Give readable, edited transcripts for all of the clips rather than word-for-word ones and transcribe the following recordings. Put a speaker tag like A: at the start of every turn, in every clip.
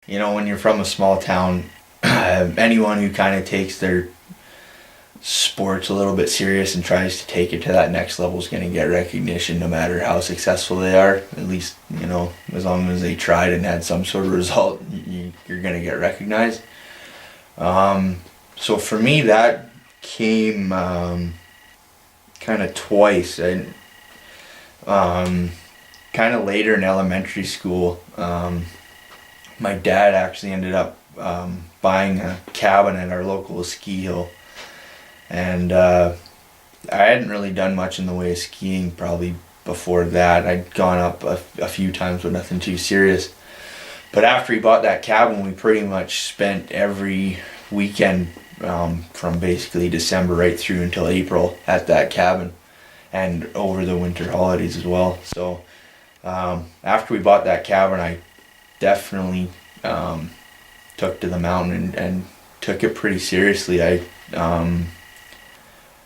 A: when you're from a small town, anyone who kind of takes their sports a little bit serious and tries to take it to that next level is going to get recognition no matter how successful they are. At least, as long as they tried and had some sort of result, you're going to get recognized. So for me, that came kind of twice. And kind of later in elementary school, my dad actually ended up buying a cabin at our local ski hill. And I hadn't really done much in the way of skiing probably before that. I'd gone up a few times, but nothing too serious. But after he bought that cabin, we pretty much spent every weekend from basically December right through until April at that cabin, and over the winter holidays as well. So after we bought that cabin, I definitely took to the mountain and took it pretty seriously. I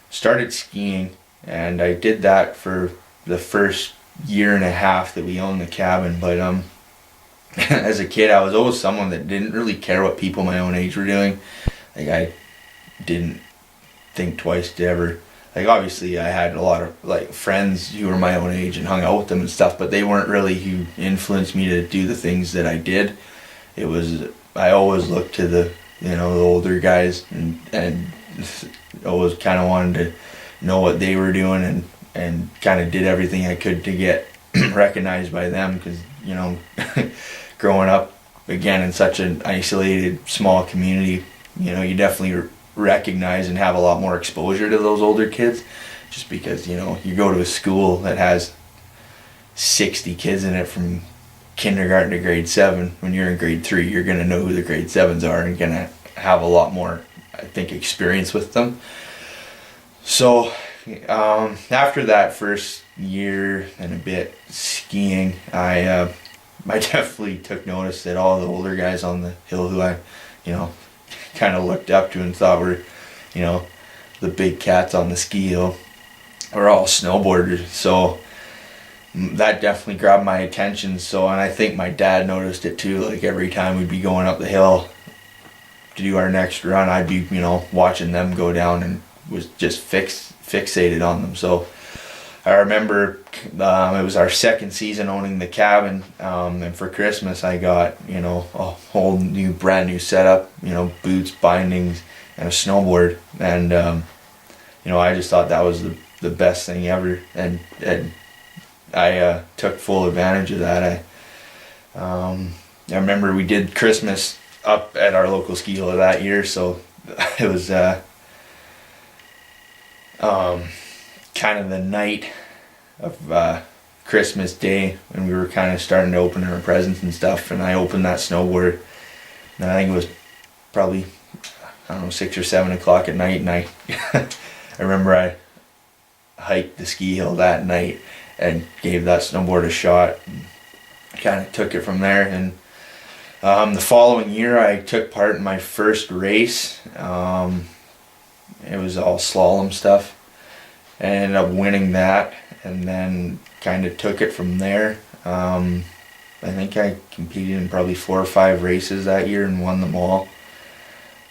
A: started skiing, and I did that for the first year and a half that we owned the cabin. But as a kid, I was always someone that didn't really care what people my own age were doing. Like, I didn't think twice to ever, like, obviously I had a lot of like friends who were my own age and hung out with them and stuff, but they weren't really who influenced me to do the things that I did. It was, I always looked to the older guys and always kind of wanted to know what they were doing, and kind of did everything I could to get recognized by them, because growing up again in such an isolated small community, you definitely recognize and have a lot more exposure to those older kids, just because you go to a school that has 60 kids in it from kindergarten to grade 7. When you're in grade 3, you're going to know who the grade 7s are and going to have a lot more, I think, experience with them. So after that first year and a bit skiing, I definitely took notice that all the older guys on the hill who I kind of looked up to and thought were the big cats on the ski hill were all snowboarders. So that definitely grabbed my attention. So, and I think my dad noticed it too. Like, every time we'd be going up the hill to do our next run, I'd be watching them go down and was just fixated on them. So I remember it was our second season owning the cabin, and for Christmas I got a whole brand new setup, boots, bindings, and a snowboard. And I just thought that was the best thing ever, and I took full advantage of that. I remember we did Christmas up at our local ski hill that year, so it was kind of the night of Christmas Day, when we were kind of starting to open our presents and stuff, and I opened that snowboard, and I think it was probably 6 or 7 o'clock at night, and I remember I hiked the ski hill that night and gave that snowboard a shot, and kind of took it from there. And the following year I took part in my first race. It was all slalom stuff. I ended up winning that, and then kind of took it from there. I think I competed in probably 4 or 5 races that year and won them all.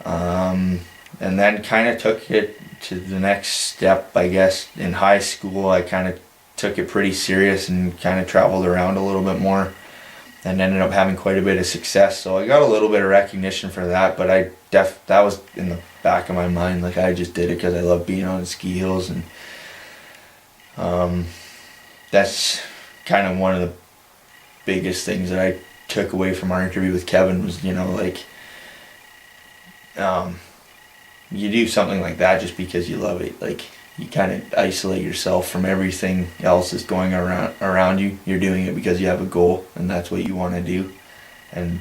A: And then kind of took it to the next step, I guess. In high school, I kind of took it pretty serious and kind of traveled around a little bit more, and ended up having quite a bit of success. So I got a little bit of recognition for that, but that was in the back of my mind. Like, I just did it because I love being on ski hills, and that's kind of one of the biggest things that I took away from our interview with Kevin was, you do something like that just because you love it. Like, you kind of isolate yourself from everything else that's going around you. You're doing it because you have a goal, and that's what you want to do. And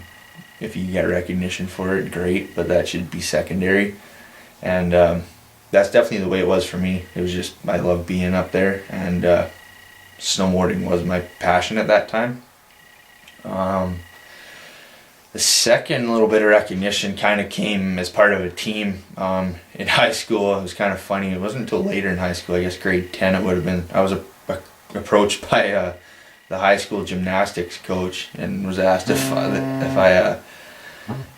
A: if you get recognition for it, great, but that should be secondary. And that's definitely the way it was for me. It was just, I love being up there, and snowboarding was my passion at that time. The second little bit of recognition kind of came as part of a team in high school. It was kind of funny. It wasn't until later in high school, I guess grade 10 it would have been. I was approached by the high school gymnastics coach and was asked if I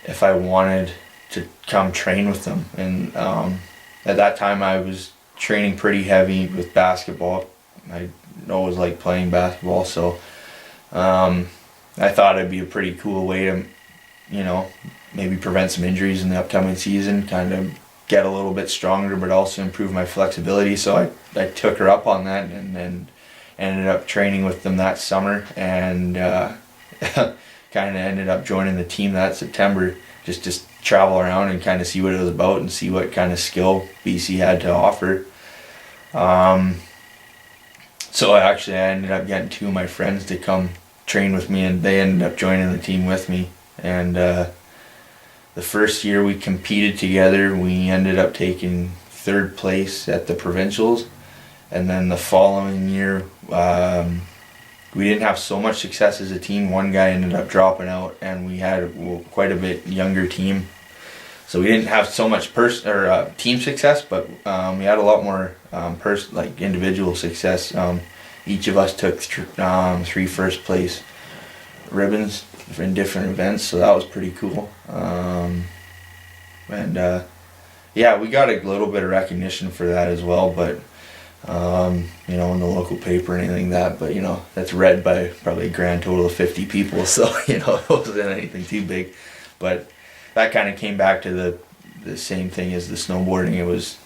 A: if I wanted to come train with them. And at that time I was training pretty heavy with basketball. I always liked playing basketball, so I thought it'd be a pretty cool way to, maybe prevent some injuries in the upcoming season, kind of get a little bit stronger, but also improve my flexibility. So I took her up on that, and then ended up training with them that summer, and kind of ended up joining the team that September, just to travel around and kind of see what it was about and see what kind of skill BC had to offer. So I ended up getting two of my friends to come train with me, and they ended up joining the team with me. And the first year we competed together, we ended up taking third place at the provincials. And then the following year, we didn't have so much success as a team. One guy ended up dropping out, and we had quite a bit younger team. So we didn't have so much team success, but we had a lot more individual success. Each of us took 3 first place ribbons in different events, so that was pretty cool. We got a little bit of recognition for that as well, but in the local paper and anything like that, but that's read by probably a grand total of 50 people, so it wasn't anything too big. But that kind of came back to the same thing as the snowboarding. It was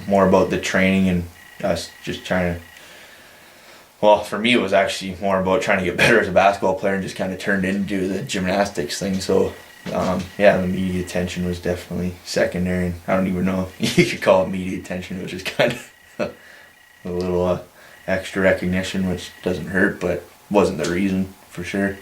A: more about the training and us just trying to, well, for me it was actually more about trying to get better as a basketball player, and just kind of turned into the gymnastics thing. So the media attention was definitely secondary, and I don't even know if you could call it media attention. It was just kind of a little extra recognition, which doesn't hurt, but wasn't the reason for sure.